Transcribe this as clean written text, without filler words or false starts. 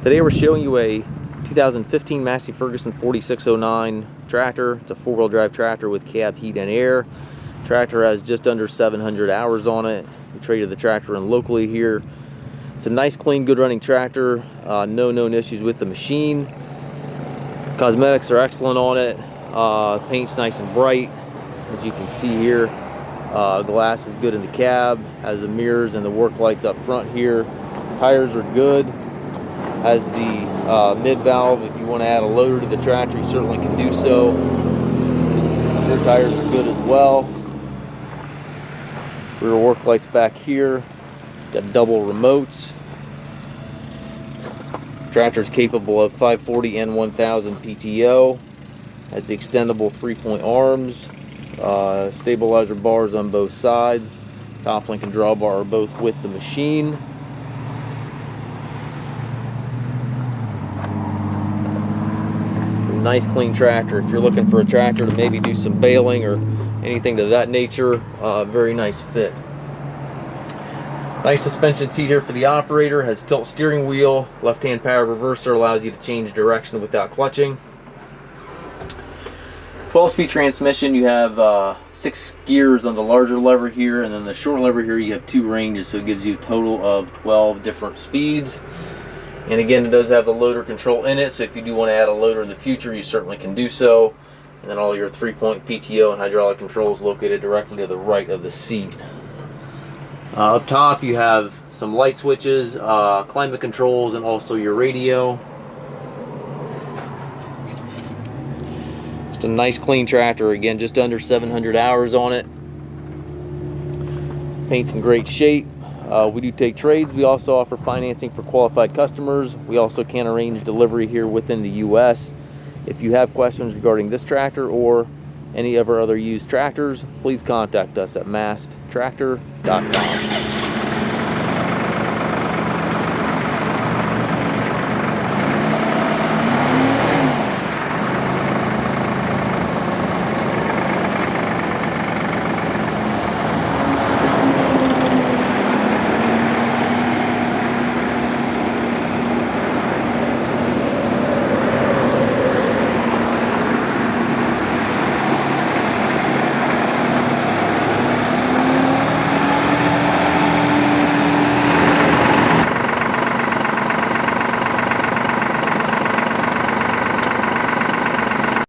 Today we're showing you a 2015 Massey Ferguson 4609 tractor. It's a four-wheel drive tractor with cab heat and air. Tractor has just under 700 hours on it. We traded the tractor in locally here. It's a nice, clean, good running tractor. No known issues with the machine. Cosmetics are excellent on it. Paint's nice and bright, as you can see here. Glass is good in the cab, has the mirrors and the work lights up front here. Tires are good. Has the mid valve. If you want to add a loader to the tractor, you certainly can do so. Rear tires are good as well. Rear work lights back here. Got double remotes. Tractor is capable of 540 and 1000 PTO. Has the extendable 3-point arms. Stabilizer bars on both sides. Top link and drawbar are both with the machine. Nice clean tractor. If you're looking for a tractor to maybe do some baling or anything to that nature, very nice fit. Nice suspension seat here for the operator. Has tilt steering wheel. Left-hand power reverser allows you to change direction without clutching. 12-speed transmission. You have 6 gears on the larger lever here, and then the short lever here you have 2 ranges, so it gives you a total of 12 different speeds. And again, it does have the loader control in it, so if you do want to add a loader in the future, you certainly can do so. And then all your 3-point PTO and hydraulic controls located directly to the right of the seat. Up top, you have some light switches, climate controls, and also your radio. Just a nice clean tractor. Again, just under 700 hours on it. Paint's in great shape. We do take trades. We also offer financing for qualified customers. We also can arrange delivery here within the U.S. If you have questions regarding this tractor or any of our other used tractors, please contact us at masttractor.com.